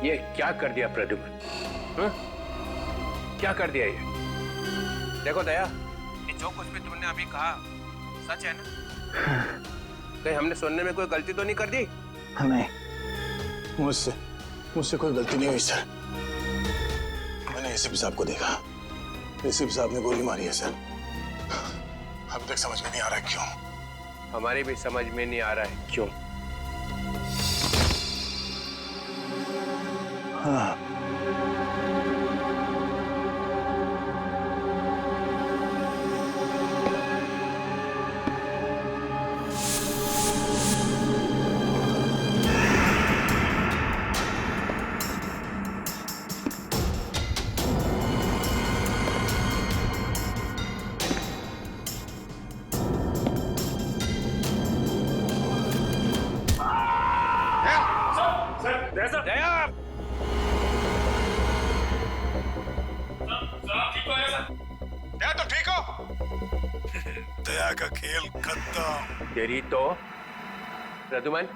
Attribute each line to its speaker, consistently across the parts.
Speaker 1: ये क्या कर दिया प्रद्युमन? क्या कर दिया ये? देखो दया, ये जो कुछ भी तुमने अभी कहा सच है ना? कहीं हमने सुनने में कोई गलती तो नहीं कर दी?
Speaker 2: नहीं, मुझसे कोई गलती नहीं हुई सर। मैंने एसीपी साहब को देखा, एसीपी साहब ने गोली मारी है सर। अभी तक समझ में नहीं आ रहा है क्यों।
Speaker 1: हमारे भी समझ में नहीं आ रहा है क्यों।
Speaker 2: हाँ। दया का खेल खत्म।
Speaker 1: तेरी तो प्रद्युमन,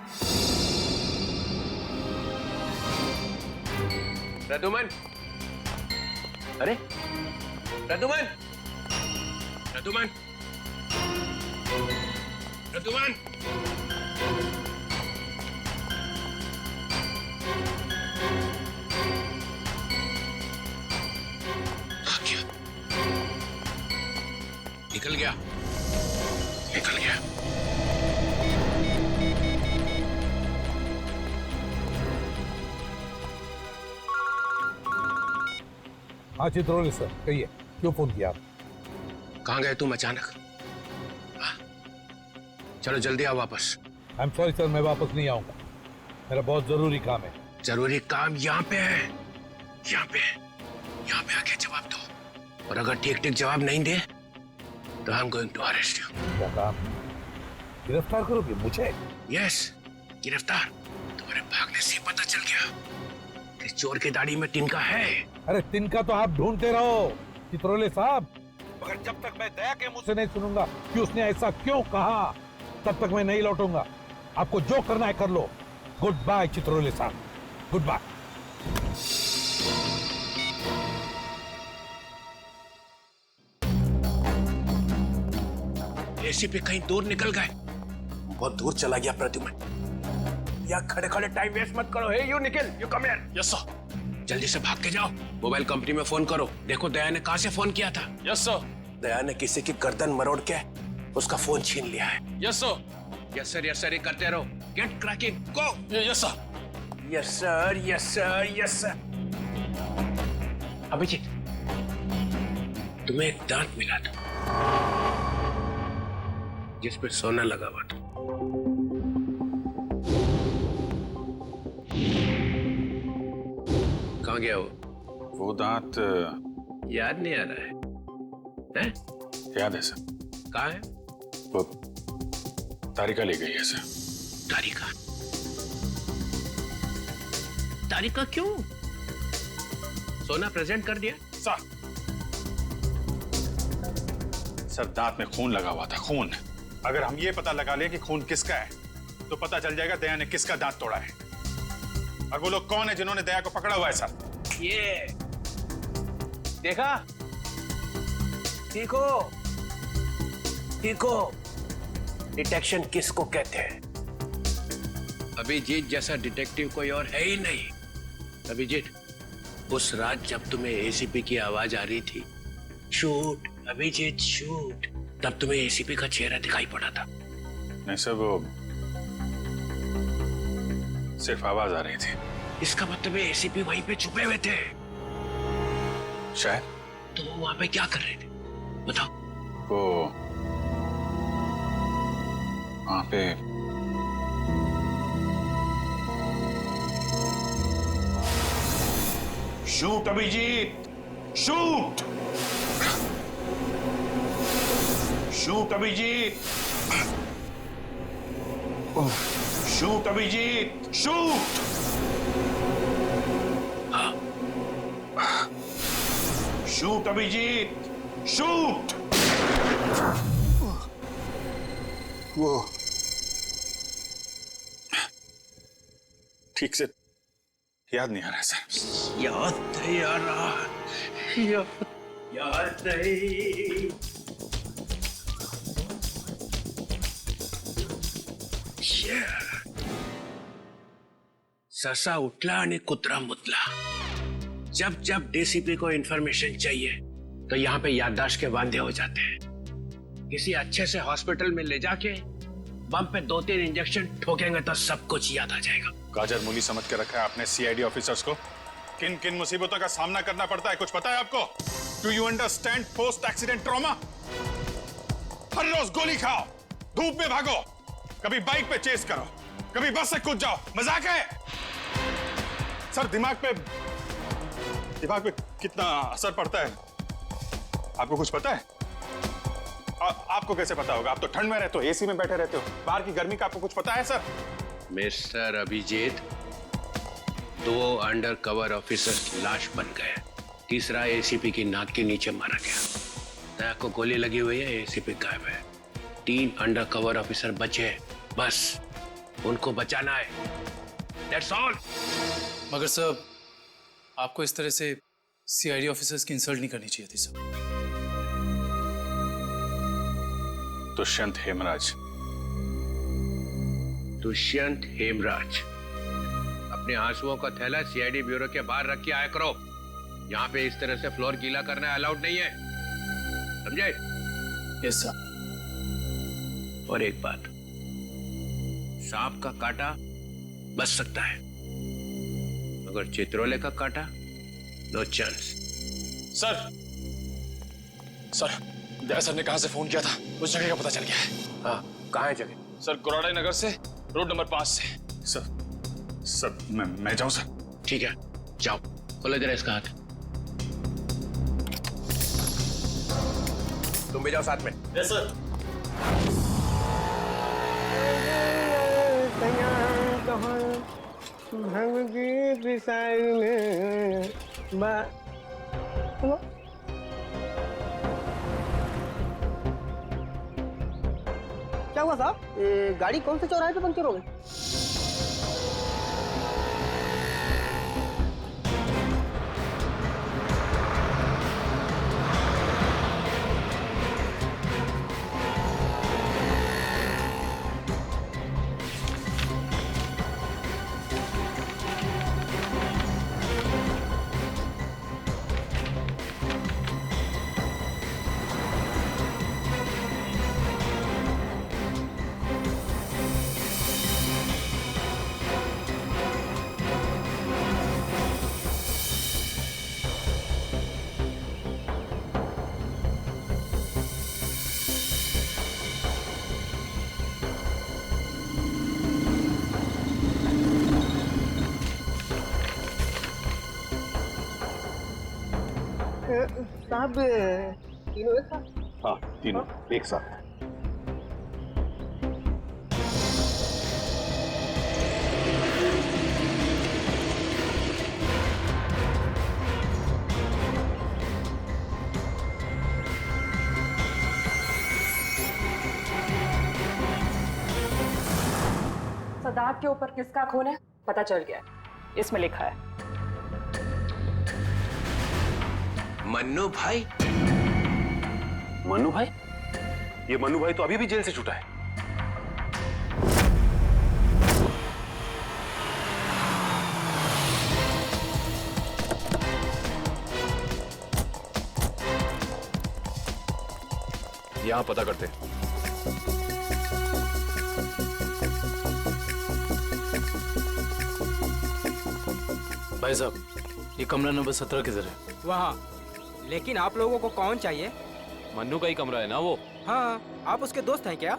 Speaker 1: प्रद्युमन, अरे प्रद्युमन, प्रद्युमन, प्रद्युमन, निकल गया, निकल गया।
Speaker 3: हाँ चित्रोले सर, कहिए क्यों फोन किया आप?
Speaker 1: कहाँ गए तुम अचानक? हाँ? चलो जल्दी आओ वापस।
Speaker 3: आई एम सॉरी सर, मैं वापस नहीं आऊंगा, मेरा बहुत जरूरी काम है।
Speaker 1: जरूरी काम यहाँ पे है, यहाँ पे, यहाँ पे आके जवाब दो, और अगर ठीक ठीक जवाब नहीं दे तो I am going to arrest you.
Speaker 3: क्या काम? गिरफ्तार करोगे मुझे?
Speaker 1: यस, गिरफ्तार। तुम्हारे भागने से पता चल गया कि चोर की दाढ़ी में तिनका है।
Speaker 3: अरे तिनका तो आप ढूंढते रहो चित्रोले साहब, मगर जब तक मैं दया के मुंह से नहीं सुनूंगा कि उसने ऐसा क्यों कहा, तब तक मैं नहीं लौटूंगा। आपको जो करना है कर लो। गुड बाय चित्रोले साहब, गुड बाय।
Speaker 1: एसीपी कहीं दूर निकल गए, बहुत दूर चला गया प्रद्युमन। या खड़े खड़े टाइम वेस्ट मत करो। Hey you Nikhil, you come here. Yes sir. जल्दी से भाग के जाओ, मोबाइल कंपनी में फोन करो, देखो दया ने कहां से फोन किया था। Yes sir. दया ने किसी की गर्दन मरोड़ के उसका फोन छीन लिया है। Yes sir. Yes sir, yes sir, ये करते रहो। Get cracking, go. Yes sir, yes sir, yes sir, yes sir. Abhijeet, तुम्हें एक दांत मिला था जिस पे सोना लगा हुआ था। कहाँ गया
Speaker 4: वो दांत
Speaker 1: याद नहीं आ रहा है?
Speaker 4: याद है सर।
Speaker 1: कहाँ है
Speaker 4: वो? तारिका ले गई है सर।
Speaker 1: तारिका? तारिका क्यों? सोना प्रेजेंट कर दिया
Speaker 4: सर, दांत में खून लगा हुआ था, खून। अगर हम ये पता लगा ले कि खून किसका है तो पता चल जाएगा दया ने किसका दांत तोड़ा है, और वो लोग कौन है जिन्होंने दया को पकड़ा हुआ है सर।
Speaker 1: ये देखा, देखो देखो, डिटेक्शन किसको कहते हैं। अभिजीत जैसा डिटेक्टिव कोई और है ही नहीं। अभिजीत, उस रात जब तुम्हें एसीपी की आवाज आ रही थी, शूट अभिजीत शूट, तब तुम्हें एसीपी का चेहरा दिखाई पड़ा था।
Speaker 4: नहीं सर, वो सिर्फ आवाज आ रही थी।
Speaker 1: इसका मतलब है एसीपी वहीं पे छुपे हुए थे
Speaker 4: शायद।
Speaker 1: तो वो वहां पे क्या कर रहे थे बताओ?
Speaker 4: वो वहां पे
Speaker 5: shoot Abhijeet, shoot, shoot Abhijeet, shoot Abhijeet, shoot. Shoot Abhijeet, shoot.
Speaker 2: वो
Speaker 4: ठीक से याद नहीं आ रहा है सर।
Speaker 1: याद नहीं आ रहा, याद नहीं। ससा उठला आणि कुत्रा मुतला। जब जब डीसीपी को इंफॉर्मेशन चाहिए तो यहाँ पे याददाश्त के वांदे हो जाते हैं। किसी अच्छे से हॉस्पिटल में ले जाके बम पे 2-3 इंजेक्शन ठोकेंगे तो सब कुछ याद आ जाएगा।
Speaker 4: गाजर मूली समझ के रखा है आपने सीआईडी ऑफिसर्स को। किन किन मुसीबतों का सामना करना पड़ता है कुछ पता है आपको? Do you understand post accident trauma? हर रोज गोली खाओ, धूप में भागो, कभी बाइक पे चेस करो, कभी बस से कूद जाओ। मजाक है सर। दिमाग पे कितना असर पड़ता है आपको कुछ पता है? आपको कैसे पता होगा? आप तो ठंड में रहते हो, एसी में बैठे रहते हो, बाहर की गर्मी का आपको कुछ पता है sir?
Speaker 1: Mister Abhijeet, 2 under cover officer लाश बन गए, तीसरा एसीपी की नाक के नीचे मारा गया। दया को गोली लगी हुई है, एसीपी गायब है। 3 अंडर कवर ऑफिसर बचे, बस उनको बचाना है। That's all.
Speaker 6: मगर सर, आपको इस तरह से सीआईडी ऑफिसर्स की इंसल्ट नहीं करनी चाहिए थी सर।
Speaker 4: दुष्यंत हेमराज।
Speaker 1: दुष्यंत हेमराज, अपने आंसुओं का थैला सीआईडी ब्यूरो के बाहर रख के आया करो। यहाँ पे इस तरह से फ्लोर गीला करना अलाउड नहीं है, समझे?
Speaker 6: Yes sir.
Speaker 1: और एक बात, सांप का काटा बच सकता है मगर चित्रोले का काटा नो चांस।
Speaker 7: सर दया सर ने कहां से फोन किया था उस जगह का पता चल गया है।
Speaker 1: हाँ, कहाँ है जगह?
Speaker 7: सर गुराड़े नगर से, रोड नंबर 5 से।
Speaker 4: सर मैं जाऊं सर?
Speaker 1: ठीक है, जाओ, खोलो जरा इसका हाथ। तुम भी जाओ साथ में।
Speaker 7: Yes sir.
Speaker 8: क्या हुआ साहब? गाड़ी कौन से चौराहे पे पंक्चर हो गई? साहब तीनों एक साथ?
Speaker 4: हाँ, तीनों एक साथ।
Speaker 9: सदाब के ऊपर किसका खून है पता चल गया, इसमें लिखा है
Speaker 1: मन्नू भाई।
Speaker 5: मन्नू भाई? ये मन्नू भाई तो अभी भी जेल से छूटा है। यहां पता करते हैं।
Speaker 6: भाई साहब, ये कमरा नंबर 17 किधर है?
Speaker 8: वहाँ। लेकिन आप लोगों को कौन चाहिए?
Speaker 7: मन्नू का ही कमरा है ना वो?
Speaker 8: हाँ, आप उसके दोस्त हैं क्या?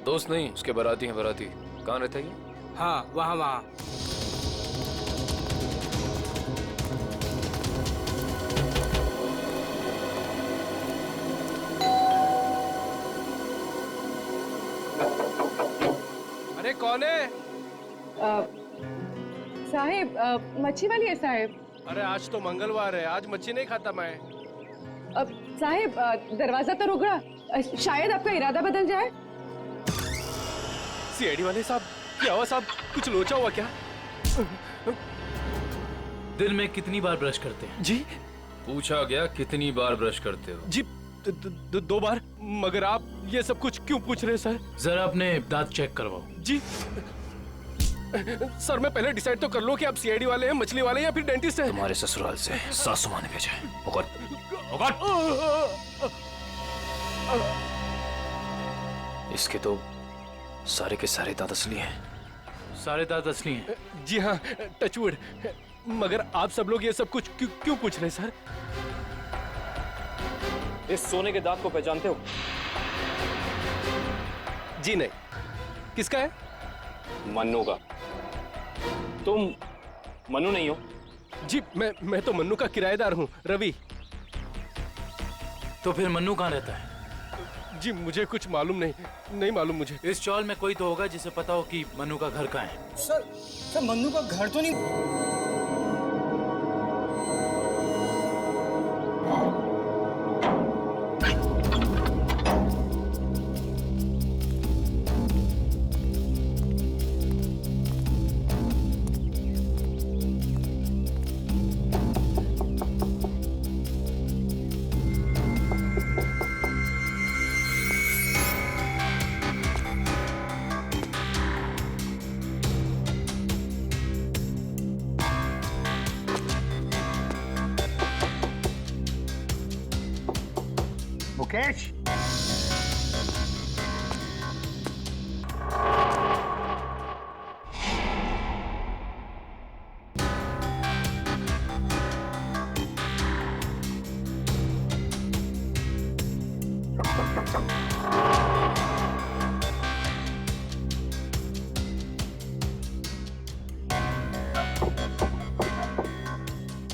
Speaker 7: दोस्त नहीं, उसके बाराती हैं। बाराती कहाँ रहता है ये?
Speaker 8: हाँ, वहाँ वहाँ।
Speaker 7: अरे कौन है?
Speaker 9: साहिब, मच्छी वाली है साहिब।
Speaker 7: अरे आज तो मंगलवार है, आज मच्छी नहीं खाता मैं।
Speaker 9: साहिब, दरवाजा तो रुक रहा, शायद आपका इरादा बदल जाए।
Speaker 7: सीआईडी वाले साहब, क्या हुआ साहब? कुछ लोचा हुआ क्या?
Speaker 6: दिन में कितनी बार ब्रश करते हैं?
Speaker 7: जी
Speaker 5: पूछा गया कितनी बार ब्रश करते हो?
Speaker 7: जी 2 बार। मगर आप ये सब कुछ क्यों पूछ रहे हैं सर?
Speaker 6: जरा अपने दांत चेक करवाओ।
Speaker 7: जी सर, मैं पहले डिसाइड तो कर लूं कि आप सीआईडी वाले हैं, मछली वाले हैं या फिर डेंटिस्ट हैं।
Speaker 5: तुम्हारे ससुराल से सासू माँ ने भेजा है। इसके तो सारे के सारे दांत असली हैं।
Speaker 6: सारे दांत असली हैं?
Speaker 7: जी हाँ, टचवुड। मगर आप सब लोग ये सब कुछ क्यों पूछ रहे हैं सर?
Speaker 10: इस सोने के दांत को पहचानते हो?
Speaker 7: जी नहीं। किसका है?
Speaker 10: मन्नू का। तुम मन्नू नहीं हो?
Speaker 7: जी मैं तो मन्नू का किराएदार हूँ, रवि।
Speaker 6: तो फिर मन्नू कहाँ रहता है?
Speaker 7: जी मुझे कुछ मालूम नहीं मालूम मुझे।
Speaker 6: इस चौल में कोई तो होगा जिसे पता हो कि मन्नू का घर कहाँ है।
Speaker 8: सर मन्नू का घर तो नहीं।
Speaker 2: मुकेश,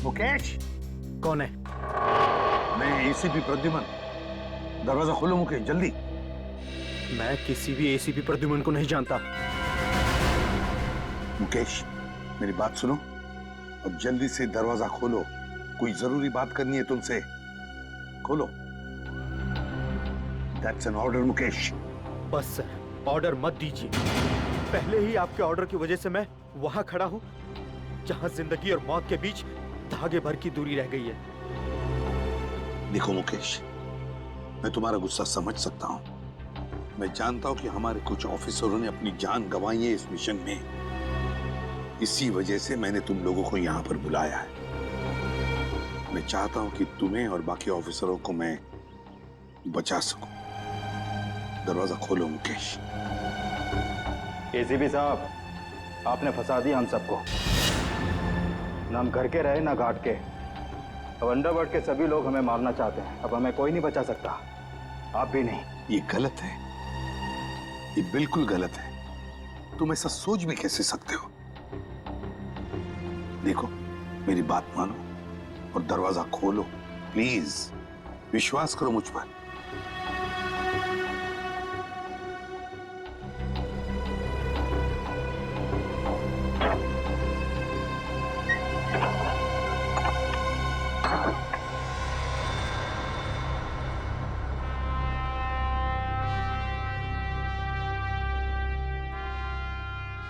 Speaker 2: मुकेश।
Speaker 3: कौन है?
Speaker 2: मैं एसीपी प्रद्युमन। दरवाजा खोलो मुकेश, जल्दी।
Speaker 10: मैं किसी भी एसीपी प्रद्युमन को नहीं जानता।
Speaker 2: मुकेश, मेरी बात सुनो और जल्दी से दरवाजा खोलो। कोई जरूरी बात करनी है तुमसे। खोलो। That's an order Mukesh.
Speaker 10: बस सर, ऑर्डर मत दीजिए। पहले ही आपके ऑर्डर की वजह से मैं वहां खड़ा हूं जहां जिंदगी और मौत के बीच धागे भर की दूरी रह गई है।
Speaker 2: देखो मुकेश, मैं तुम्हारा गुस्सा समझ सकता हूं। मैं जानता हूं कि हमारे कुछ ऑफिसरों ने अपनी जान गंवाई है इस मिशन में। इसी वजह से मैंने तुम लोगों को यहां पर बुलाया है। मैं चाहता हूं कि तुम्हें और बाकी ऑफिसरों को मैं बचा सकूं। दरवाजा खोलो मुकेश।
Speaker 11: एसीपी साहब, आपने फंसा दिया हम सबको। ना हम घर के रहे ना घाट के। अब अंडरवर्ल्ड के सभी लोग हमें मारना चाहते हैं। अब हमें कोई नहीं बचा सकता, आप भी नहीं।
Speaker 2: ये गलत है, ये बिल्कुल गलत है। तुम ऐसा सोच भी कैसे सकते हो? देखो, मेरी बात मानो और दरवाजा खोलो प्लीज। विश्वास करो मुझ पर।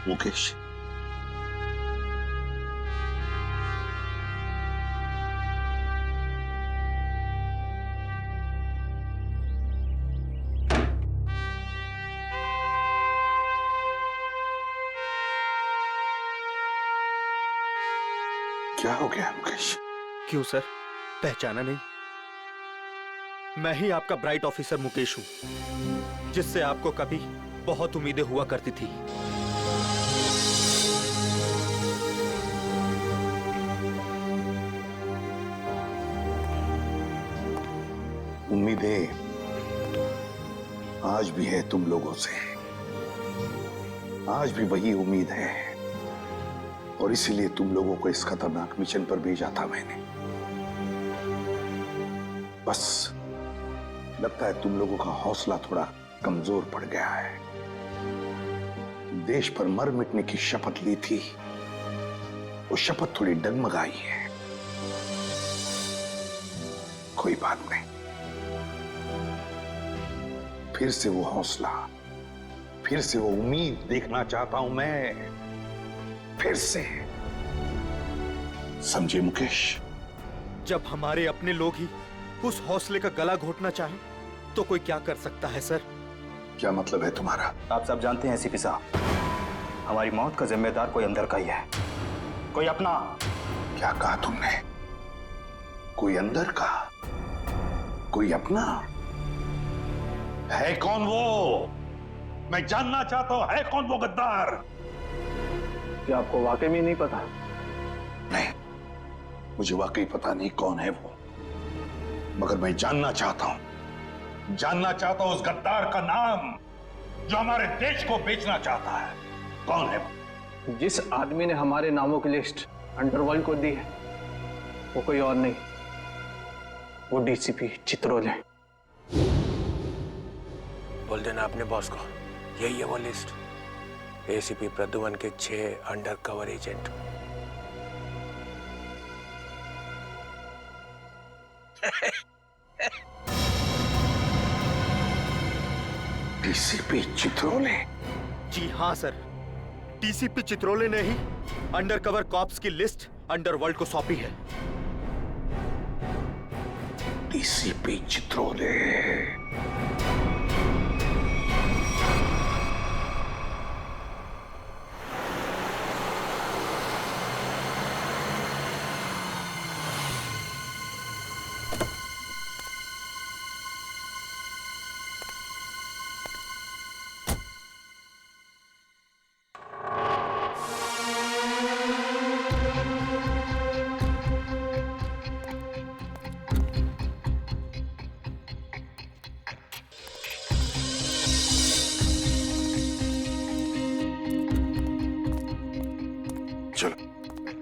Speaker 2: मुकेश, क्या हो गया मुकेश?
Speaker 10: क्यों सर, पहचाना नहीं? मैं ही आपका ब्राइट ऑफिसर मुकेश हूं, जिससे आपको कभी बहुत उम्मीदें हुआ करती थी।
Speaker 2: उम्मीदें आज भी है तुम लोगों से। आज भी वही उम्मीद है और इसीलिए तुम लोगों को इस खतरनाक मिशन पर भेजा था मैंने। बस लगता है तुम लोगों का हौसला थोड़ा कमजोर पड़ गया है। देश पर मर मिटने की शपथ ली थी, वो शपथ थोड़ी डगमगाई है। कोई बात नहीं, फिर से वो हौसला, फिर से वो उम्मीद देखना चाहता हूं मैं, फिर से। समझे मुकेश?
Speaker 10: जब हमारे अपने लोग ही उस हौसले का गला घोटना चाहें, तो कोई क्या कर सकता है सर?
Speaker 2: क्या मतलब है तुम्हारा?
Speaker 11: आप सब जानते हैं एसीपी साहब, हमारी मौत का जिम्मेदार कोई अंदर का ही है, कोई अपना।
Speaker 2: क्या कहा तुमने? कोई अंदर का, कोई अपना? है कौन वो? मैं जानना चाहता हूं, है कौन वो गद्दार?
Speaker 11: क्या आपको वाकई में नहीं पता?
Speaker 2: नहीं, मुझे वाकई पता नहीं कौन है वो, मगर मैं जानना चाहता हूं उस गद्दार का नाम जो हमारे देश को बेचना चाहता है। कौन है वो?
Speaker 11: जिस आदमी ने हमारे नामों की लिस्ट अंडरवर्ल्ड को दी है, वो कोई और नहीं, वो डीसीपी चित्रोल है।
Speaker 1: बोल देना अपने बॉस को, यही है वो लिस्ट। एसीपी प्रद्युमन के 6 अंडरकवर एजेंट।
Speaker 2: डीसीपी चित्रोले?
Speaker 10: जी हाँ सर, डीसीपी चित्रोले ने ही अंडरकवर कॉप्स की लिस्ट अंडरवर्ल्ड को सौंपी है।
Speaker 2: डीसीपी चित्रोले?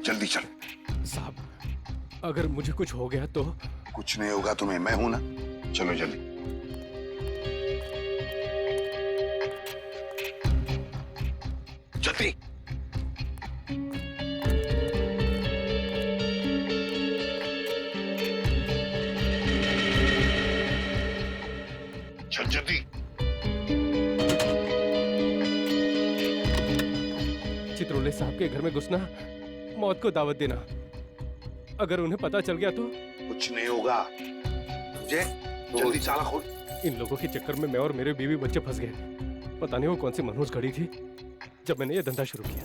Speaker 2: जल्दी चल।
Speaker 7: साहब, अगर मुझे कुछ हो गया तो?
Speaker 2: कुछ नहीं होगा तुम्हें, मैं हूं ना। चलो जल्दी। जल्दी। चल जल्दी।
Speaker 7: चित्रोले साहब के घर में घुसना, मौत को दावत देना। अगर उन्हें पता चल गया तो?
Speaker 2: कुछ नहीं होगा, समझे? जल्दी ताला खोल।
Speaker 7: इन लोगों के चक्कर में मैं और मेरे बीवी बच्चे फंस गए। पता नहीं वो कौन सी मनहूस घड़ी थी जब मैंने ये धंधा शुरू किया।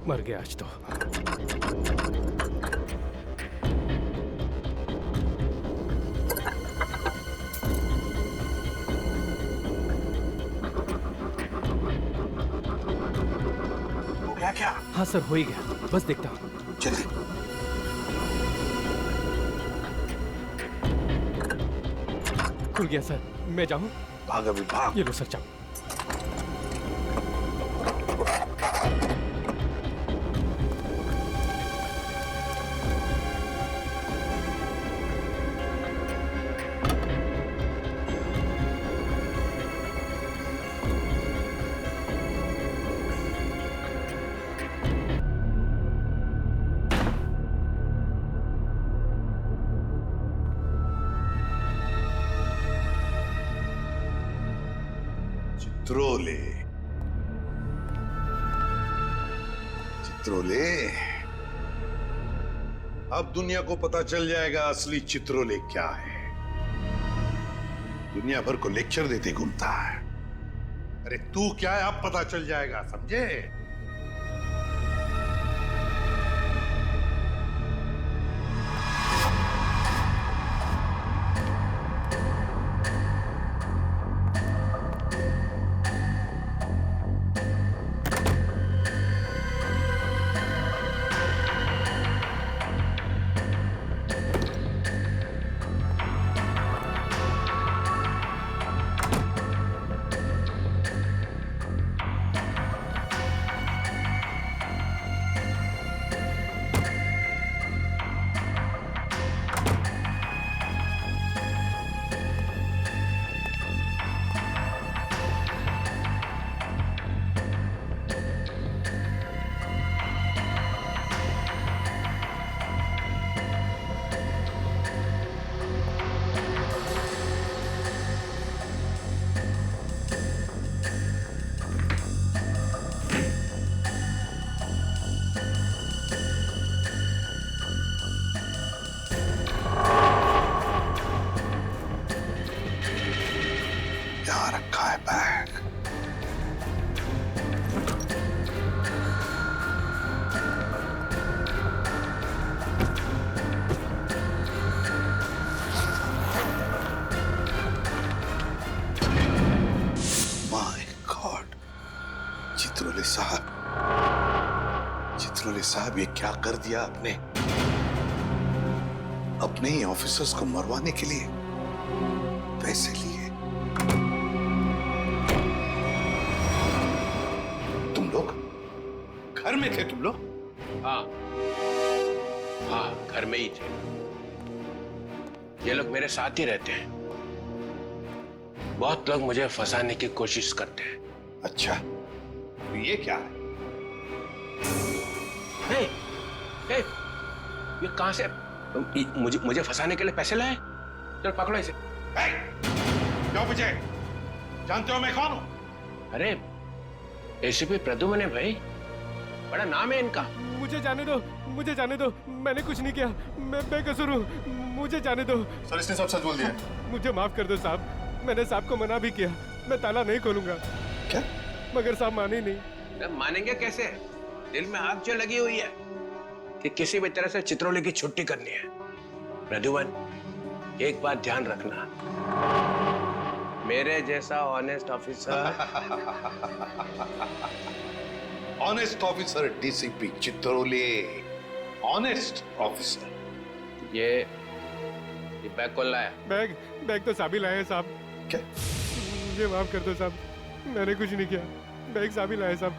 Speaker 7: मर गया आज तो।
Speaker 2: क्या?
Speaker 7: हाँ सर, हो ही गया, बस देखता हूँ।
Speaker 2: जल्दी।
Speaker 7: खुल गया सर, मैं जाऊँ?
Speaker 2: भाग अभी, भाग।
Speaker 7: ये लो सर, जाओ।
Speaker 2: चित्रोले, चित्रोले, अब दुनिया को पता चल जाएगा असली चित्रोले क्या है। दुनिया भर को लेक्चर देते घूमता है। अरे तू क्या है, अब पता चल जाएगा, समझे? साहब ये क्या कर दिया आपने? अपने ही ऑफिसर्स को मरवाने के लिए पैसे लिए। तुम लोग घर में थे? तुम लोग?
Speaker 1: हाँ हाँ, घर में ही थे। ये लोग मेरे साथ ही रहते हैं। बहुत लोग मुझे फंसाने की कोशिश करते हैं।
Speaker 2: अच्छा, तो ये क्या है?
Speaker 1: हे, हे, ये कहां से मुझे फंसाने के लिए पैसे लाए? चल पकड़ो इसे।
Speaker 4: क्यों पूछे? जानते हो मैं कौन हूं?
Speaker 1: अरे एसीपी प्रद्युम्न है भाई, बड़ा नाम है इनका।
Speaker 7: मुझे जाने दो, मुझे जाने दो, मैंने कुछ नहीं किया, मैं बेकसूर हूँ, मुझे जाने दो।
Speaker 4: सर इसने सब सच बोल दिया।
Speaker 7: मुझे माफ कर दो साहब, मैंने साहब को मना भी किया, मैं ताला नहीं खोलूंगा।
Speaker 2: क्या?
Speaker 7: मगर साहब माने नहीं।
Speaker 1: मानेंगे कैसे? दिल में आग जो लगी हुई है कि किसी भी तरह से चित्रोली की छुट्टी करनी है। प्रद्युम्न, एक बात ध्यान रखना, मेरे जैसा honest officer
Speaker 2: honest officer DCP Chitrole, honest officer.
Speaker 1: ये बैग कौन लाया?
Speaker 7: बैग तो साहब ही लाए हैं साहब।
Speaker 2: क्या?
Speaker 7: मुझे माफ कर दो साहब, मैंने कुछ नहीं किया, बैग साहब ही लाए साहब।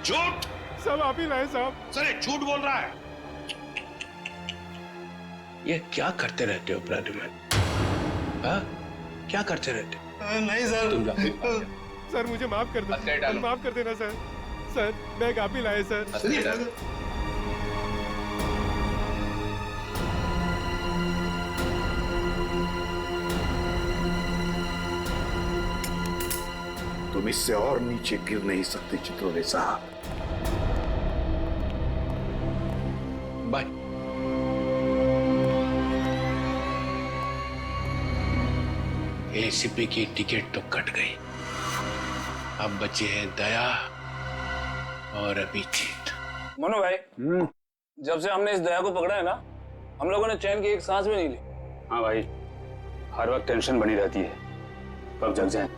Speaker 2: झूठ!
Speaker 7: सब आप ही लाए साहब।
Speaker 2: सर ये झूठ बोल रहा है।
Speaker 1: ये क्या करते रहते हो प्रद्युम्न? हाँ, क्या करते रहते हो?
Speaker 2: नहीं सर।
Speaker 1: तुम जाओ।
Speaker 7: सर मुझे माफ कर दो, माफ कर देना सर। सर बैग आप ही लाए सर।
Speaker 2: तुम इससे और नीचे गिर नहीं सकते चित्रोले साहब।
Speaker 1: बाय। एसीपी की टिकट तो कट गई, अब बचे हैं दया और अभिजीत।
Speaker 6: मनु भाई, जब से हमने इस दया को पकड़ा है ना, हम लोगों ने चैन की एक सांस भी नहीं ली।
Speaker 11: हाँ भाई, हर वक्त टेंशन बनी रहती है, कब जग जाए।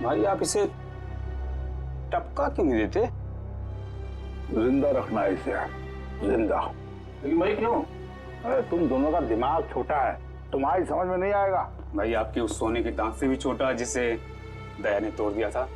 Speaker 11: भाई आप इसे टपका क्यों नहीं देते?
Speaker 2: जिंदा रखना है इसे, जिंदा।
Speaker 11: लेकिन भाई क्यों?
Speaker 2: अरे तुम दोनों का दिमाग छोटा है, तुम्हारी समझ में नहीं आएगा।
Speaker 11: भाई आपके उस सोने के दांत से भी छोटा जिसे दया ने तोड़ दिया था।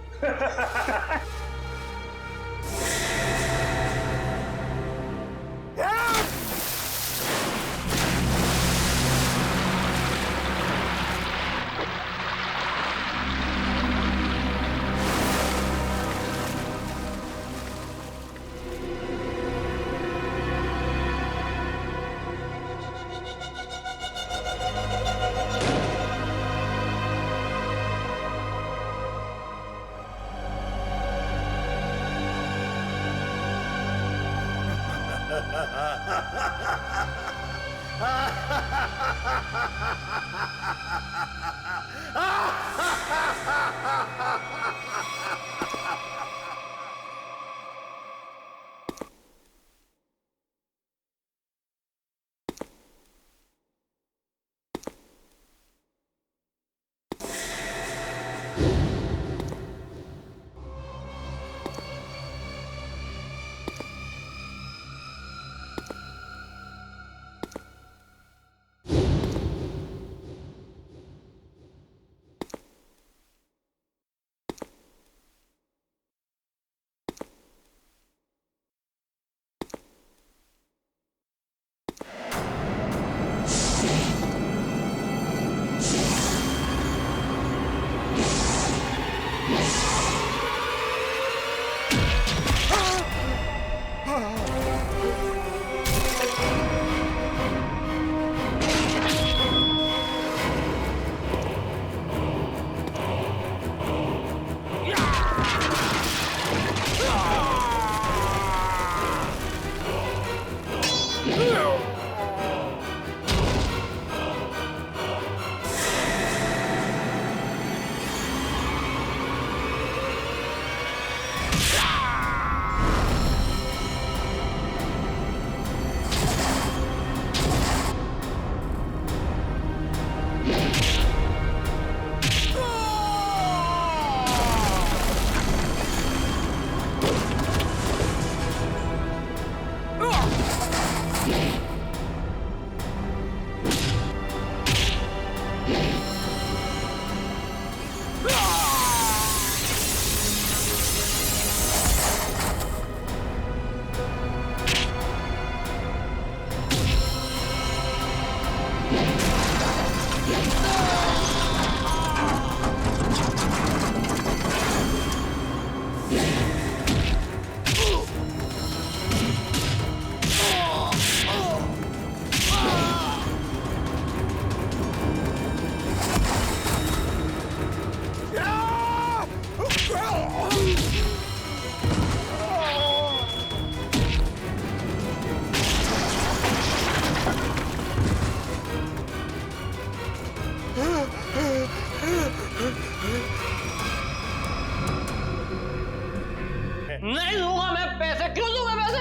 Speaker 12: नहीं दूंगा मैं पैसे। क्यों दूंगा पैसे?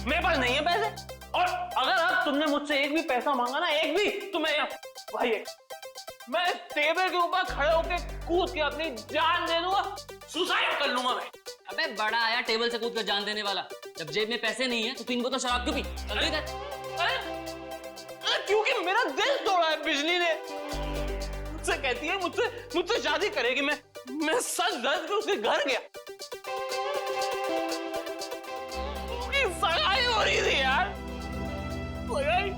Speaker 12: मेरे पास नहीं है पैसे। और अगर अब तुमने मुझसे एक भी पैसा मांगा ना, एक भी, तो मैं भाई मैं टेबल के ऊपर खड़े होकर कूद के अपनी जान दे दूंगा, सुसाइड कर लूंगा मैं।
Speaker 13: अबे बड़ा आया टेबल से कूद कर जान देने वाला। जब जेब में पैसे नहीं है तो 3 बोतल शराब क्यों पी? जल्दी कर।
Speaker 12: अरे क्योंकि मेरा दिल तोड़ा है बिजली ने। मुझसे कहती है मुझसे शादी करेगी। मैं सच दर्द के उसके घर गया, सगाई हो रही थी यार। सगाई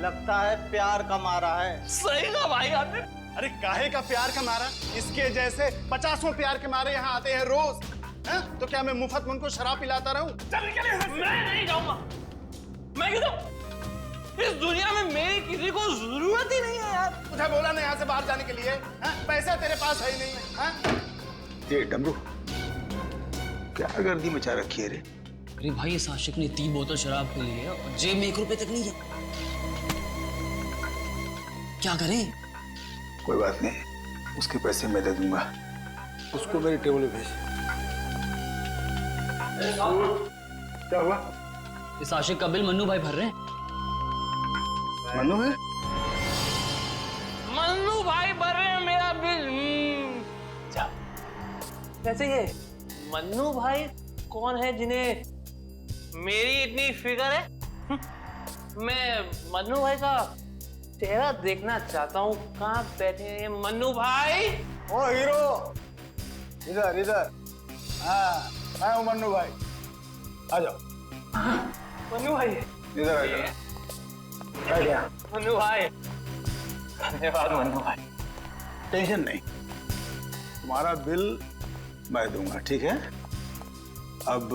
Speaker 10: लगता है प्यार का मारा है।
Speaker 12: सही कहा भाई आपने।
Speaker 11: अरे काहे का प्यार का मारा? इसके जैसे 50 प्यार के मारे यहाँ आते हैं रोज। है? तो क्या मैं मुफ्त में उनको शराब पिलाता रहूं?
Speaker 12: मैं नहीं जाऊंगा। मैं क्यों जाऊं? इस दुनिया में मेरी किसी को जरूरत ही नहीं है यार।
Speaker 11: तुझे बोला ना यहाँ से बाहर जाने के लिए। पैसा तेरे पास है ही नहीं है।
Speaker 2: ये डमरू क्या गर्दी मचा रखी है रे?
Speaker 13: अरे भाई इस आशिक ने 3 बोतल शराब पी ली है और जेब में 1 रुपए तक नहीं है। क्या करें?
Speaker 2: कोई बात नहीं, उसके पैसे मैं दे दूंगा। उसको मेरी टेबल में भेज।
Speaker 11: क्या हुआ?
Speaker 13: इस आशिक का बिल मन्नू भाई भर रहे हैं।
Speaker 2: मन्नू है?
Speaker 12: मन्नू भाई भर रहे हैं मेरा बिल। कैसे ये मन्नू भाई कौन है जिन्हें मेरी इतनी फिक्र है? मैं मन्नू भाई का चेहरा देखना चाहता हूँ। कहाँ बैठे हैं मन्नू भाई?
Speaker 11: ओ हीरो, इधर इधर। हाँ, मैं हूँ मन्नू भाई। आ जाओ।
Speaker 12: मन्नू भाई
Speaker 11: इधर आ जाओ। बैठ गया।
Speaker 12: मन्नू भाई धन्यवाद मन्नू भाई।
Speaker 2: टेंशन नहीं, तुम्हारा बिल मैं दूंगा, ठीक है? अब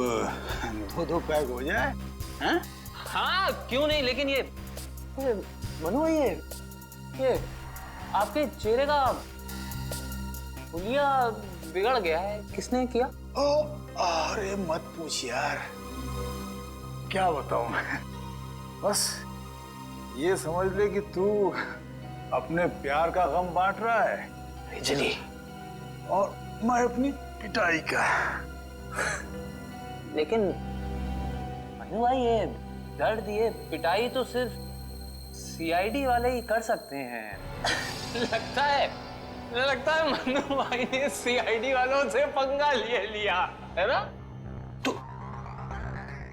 Speaker 2: 2 पैक हो जाए। हैं?
Speaker 12: हाँ क्यों नहीं, लेकिन ये मनु भाई ये आपके चेहरे का हुलिया बिगड़ गया है। किसने किया?
Speaker 2: ओ, अरे मत पूछ यार, क्या बताऊं मैं। बस ये समझ ले कि तू अपने प्यार का गम बांट रहा है
Speaker 12: बिजली,
Speaker 2: और मैं अपनी पिटाई का।
Speaker 12: लेकिन मनु भाई ये दर्द, ये पिटाई तो सिर्फ सीआईडी वाले ही कर सकते हैं। लगता है मनु भाई ने सीआईडी वालों से पंगा लिया है ना?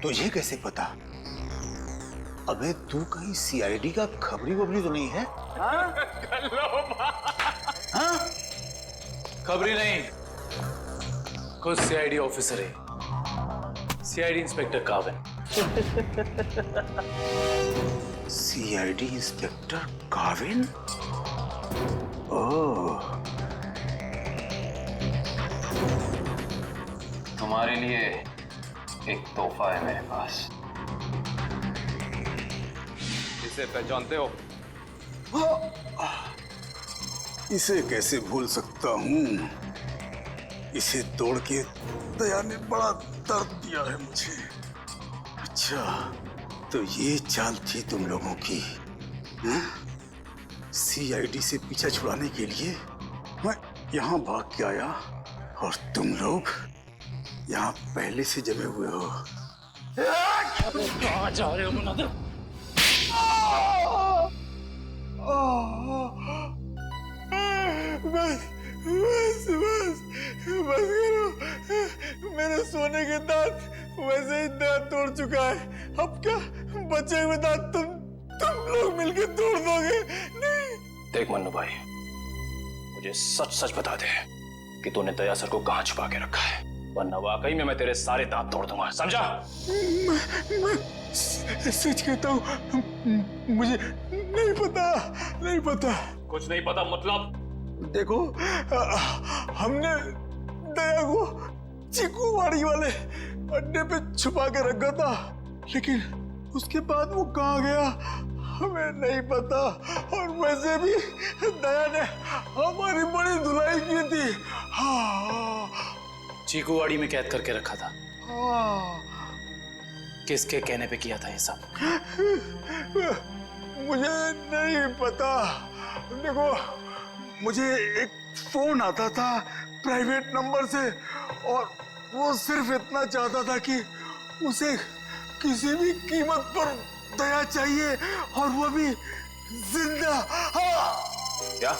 Speaker 2: तुझे कैसे पता? अबे तू कहीं सीआईडी का खबरी वबरी तो नहीं है?
Speaker 12: हाँ?
Speaker 2: हाँ?
Speaker 6: खबरी नहीं, खुद सीआईडी ऑफिसर है, CID inspector Kavin.
Speaker 2: CID inspector Kavin? Oh,
Speaker 5: तुम्हारे लिए एक तोहफा है मेरे पास।
Speaker 7: इसे पहचानते हो?
Speaker 2: इसे कैसे भूल सकता हूँ? इसे तोड़ के दया ने बड़ा दर्द दिया है मुझे। अच्छा, तो ये चाल थी तुम लोगों की? सीआईडी से पीछा छुड़ाने के लिए मैं यहाँ भाग के आया और तुम लोग यहाँ पहले से जमे हुए हो।
Speaker 12: कहाँ जा रहे हो मुनादिर?
Speaker 11: बस करो। मेरे सोने के दांत वैसे ही दांत तोड़ चुका है। अब क्या बचे हुए दांत तुम लोग मिलके तोड़ दोगे? नहीं।
Speaker 5: देख मन्नू भाई, मुझे सच सच बता दे कि तूने दया सर को कहां छुपा के रखा है, वरना वाकई में मैं तेरे सारे दांत तोड़ दूंगा, समझा?
Speaker 14: मैं सच कहता हूँ, मुझे नहीं पता।
Speaker 5: कुछ नहीं पता मतलब?
Speaker 14: देखो, हमने दया को चीकूवाड़ी वाले अड्डे पे छुपा के रखा था, लेकिन उसके बाद वो कहाँ गया हमें नहीं पता। और वैसे भी दया ने हमारी बड़ी धुलाई की थी। हाँ,
Speaker 6: चीकूवाड़ी में कैद करके रखा था।
Speaker 14: हाँ,
Speaker 6: किसके कहने पे किया था ये सब?
Speaker 14: मुझे नहीं पता। देखो, मुझे एक फोन आता था प्राइवेट नंबर से, और वो सिर्फ इतना चाहता था कि उसे किसी भी कीमत पर दया चाहिए, और वो भी जिंदा।
Speaker 5: क्या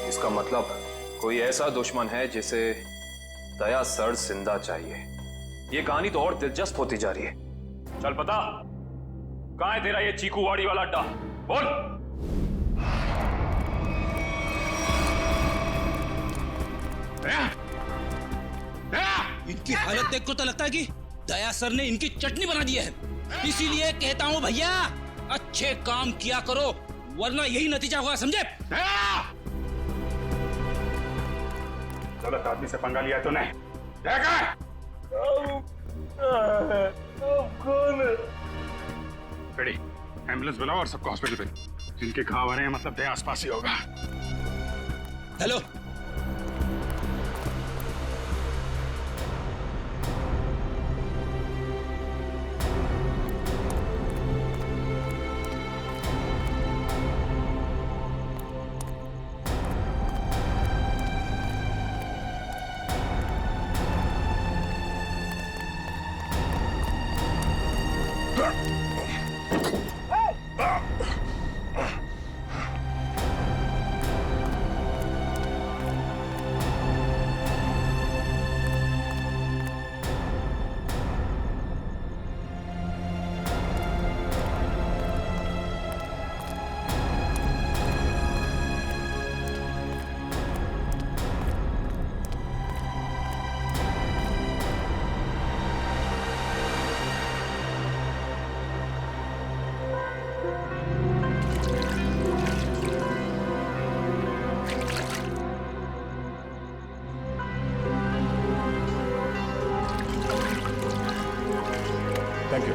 Speaker 5: इसका मतलब कोई ऐसा दुश्मन है जिसे दया सर जिंदा चाहिए? ये कहानी तो और दिलचस्प होती जा रही है। चल पता कहां है तेरा ये चीकूवाड़ी वाला अड्डा, बोल।
Speaker 15: इनकी हालत देख कर तो लगता है कि दया सर ने इनकी चटनी बना दी है। इसीलिए कहता हूं भैया, अच्छे काम किया करो, वरना यही नतीजा होगा, समझे?
Speaker 4: गलत आदमी से पंगा लिया तूने।
Speaker 14: कौन?
Speaker 4: रेडी, एम्बुलेंस बुलाओ और सबको हॉस्पिटल भेजो। जिनके घाव आ रहे हैं मतलब दया आसपास ही होगा।
Speaker 15: Hello,
Speaker 4: thank you.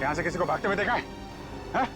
Speaker 4: यहां से किसी को भागते हुए देखा है? हाँ?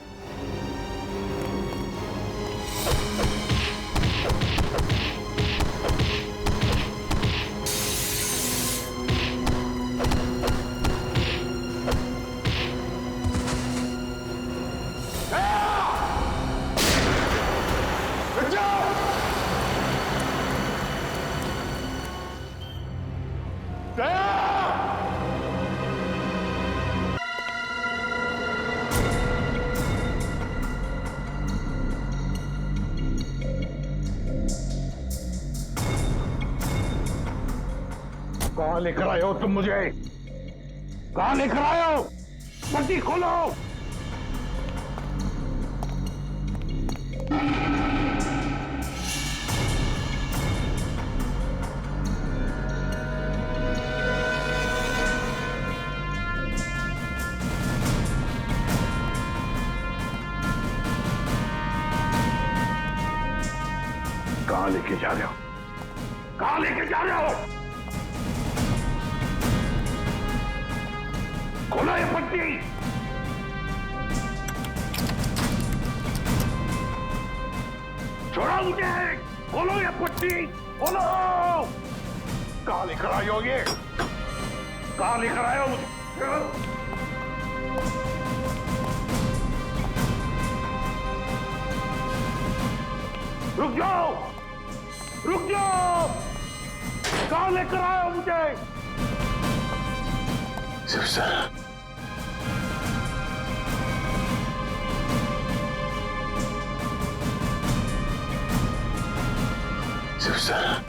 Speaker 14: कहाँ लेकर आए हो तुम मुझे? कहाँ लेकर आए हो? पट्टी खोलो। कहाँ लेके जा रहे हो? कहाँ लेके जा रहे हो? खोलो ये पट्टी। छोड़ो मुझे। खोलो ये पट्टी, खोलो। कहाँ लेकर आए हो ये? कहाँ लेकर आए हो मुझे? रुक जाओ, रुक जाओ। कहाँ लेकर आए हो मुझे?
Speaker 1: Sir
Speaker 2: sir.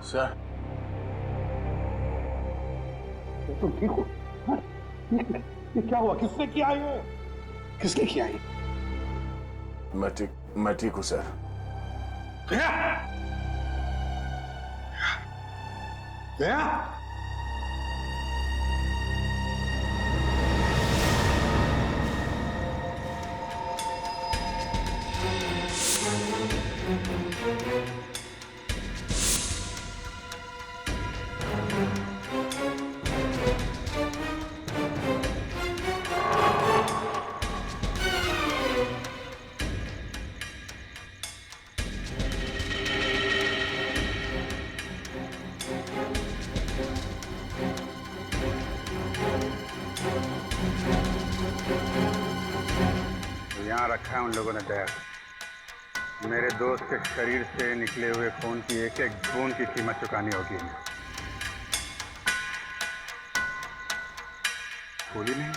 Speaker 1: सर
Speaker 2: तुम ठीक हो? हाँ? ये क्या हुआ? किसने किया ये? किसने किया ये?
Speaker 1: मैं ठीक हूं सर।
Speaker 2: गया?
Speaker 11: यहाँ रखा है उन लोगों ने दया। मेरे दोस्त के शरीर से निकले हुए खून की एक एक बूंद की कीमत चुकानी होगी इन्हें। भूली नहीं,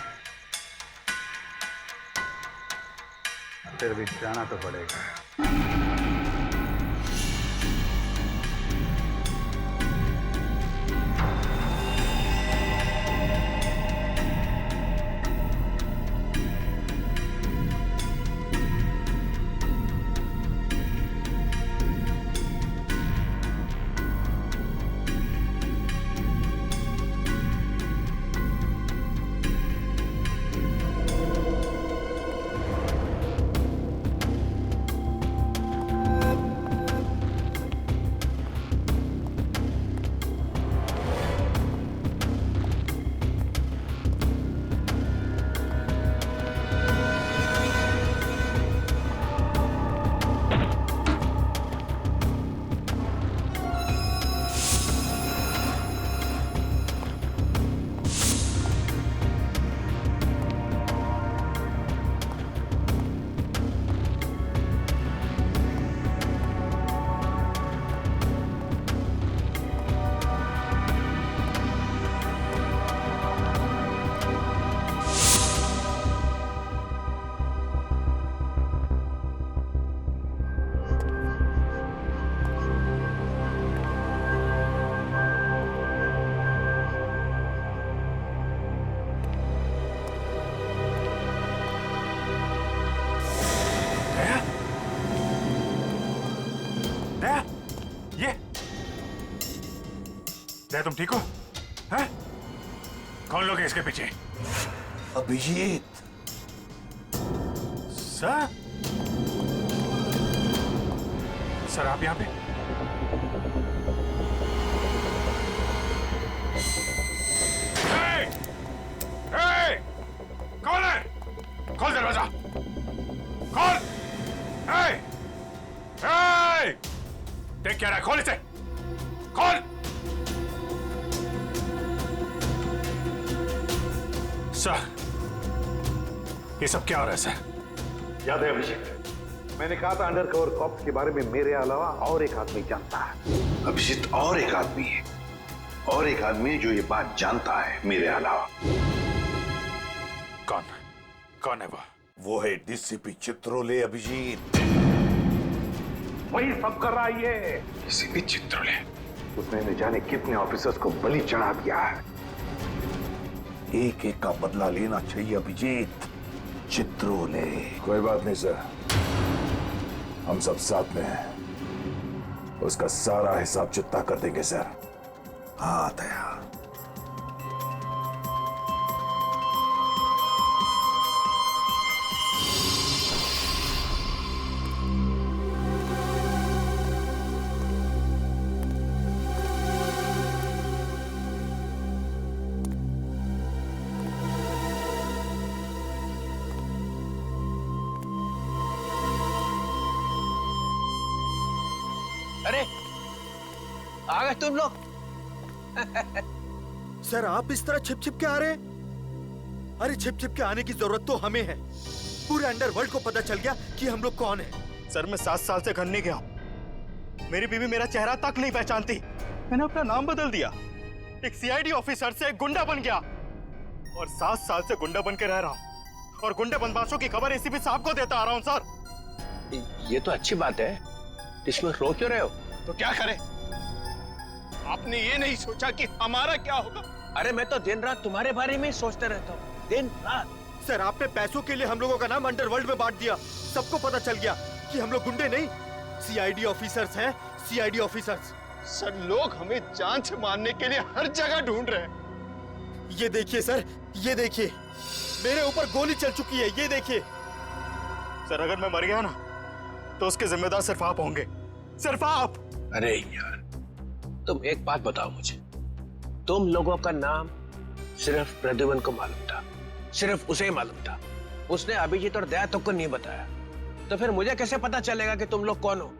Speaker 11: फिर भी जाना तो पड़ेगा।
Speaker 4: दया, तुम ठीक हो? हैं? कौन लोग हैं इसके पीछे?
Speaker 2: अभिजीत।
Speaker 4: सर? सर आप यहाँ पे? कौन है? खोल दरवाजा। खोल। देख क्या रहा है? खोल इसे। खोल। सर, ये सब क्या हो रहा है सर?
Speaker 2: याद है अभिजीत, मैंने कहा था अंडरकवर कॉप्स के बारे में मेरे अलावा और एक आदमी जानता है। अभिजीत और एक आदमी है, और एक आदमी जो ये बात जानता है मेरे अलावा।
Speaker 4: कौन? कौन है वो?
Speaker 2: वो है डीसीपी चित्रोले। अभिजीत वही सब कर रहा है ये।
Speaker 4: डीसीपी चित्रोले?
Speaker 2: उसने न जाने कितने ऑफिसर्स को बलि चढ़ा दिया है। एक एक का बदला लेना चाहिए अभिजीत। चित्रोले।
Speaker 1: कोई बात नहीं सर, हम सब साथ में हैं। उसका सारा हिसाब चुकता कर देंगे सर।
Speaker 2: हाँ दया।
Speaker 8: अरे आ गए तुम लोग।
Speaker 10: सर आप इस तरह छिप छिप के आ रहे हैं? अरे छिप छिप के आने की जरूरत तो हमें है। पूरे अंडरवर्ल्ड को पता चल गया कि हम लोग कौन हैं।
Speaker 11: सर मैं 7 साल से घर नहीं गया हूं। मेरी बीवी मेरा चेहरा तक नहीं पहचानती।
Speaker 10: मैंने अपना नाम बदल दिया, एक सीआईडी ऑफिसर से एक गुंडा बन गया और 7 साल से गुंडा बन के रह रहा हूँ और गुंडे बदमाशों की खबर एसीपी साहब को देता आ रहा हूँ सर।
Speaker 1: ये तो अच्छी बात है, इसमें रो क्यों रहे हो?
Speaker 14: तो क्या करें? आपने ये नहीं सोचा कि हमारा क्या होगा?
Speaker 1: अरे मैं तो दिन रात तुम्हारे बारे में ही सोचते रहता हूँ, दिन रात।
Speaker 10: सर आपने पैसों के लिए हम लोगों का नाम अंडरवर्ल्ड में बांट दिया, सबको पता चल गया कि हम लोग गुंडे नहीं सीआईडी ऑफिसर्स हैं, सीआईडी ऑफिसर्स।
Speaker 14: सर लोग हमें जान से मारने के लिए हर जगह ढूंढ रहे हैं।
Speaker 10: ये देखिए सर, ये देखिए मेरे ऊपर गोली चल चुकी है, ये देखिए। सर अगर मैं मर गया ना तो उसके जिम्मेदार सिर्फ आप होंगे, सिर्फ आप।
Speaker 1: अरे यार तुम एक बात बताओ मुझे, तुम लोगों का नाम सिर्फ प्रद्युमन को मालूम था, सिर्फ उसे ही मालूम था, उसने अभिजीत और दया तक को नहीं बताया, तो फिर मुझे कैसे पता चलेगा कि तुम लोग कौन हो?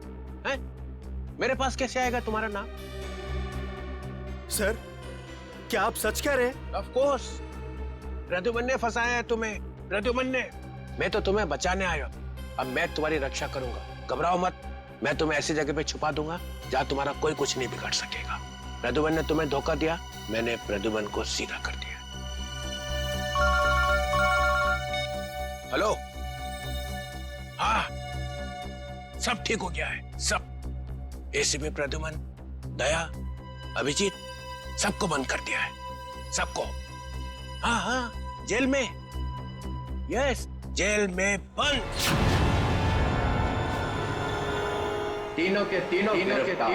Speaker 1: हैं? मेरे पास कैसे आएगा तुम्हारा नाम?
Speaker 10: सर क्या आप सच कह रहे हैं?
Speaker 1: ऑफ कोर्स, प्रद्युमन ने फंसाया है तुम्हें, प्रद्युमन ने। मैं तो तुम्हें बचाने आया, अब मैं तुम्हारी रक्षा करूंगा, घबराओ मत। मैं तुम्हें ऐसी जगह पे छुपा दूंगा जहां तुम्हारा कोई कुछ नहीं बिगाड़ सकेगा। प्रद्युमन ने तुम्हें धोखा दिया, मैंने प्रद्युमन को सीधा कर दिया। हेलो, हाँ सब ठीक हो गया है, सब। एसीपी प्रद्युमन, दया, अभिजीत, सबको बंद कर दिया है, सबको। हाँ हाँ, जेल में, यस, जेल में बंद।
Speaker 16: तीनों के तीनों गिरफ्तार।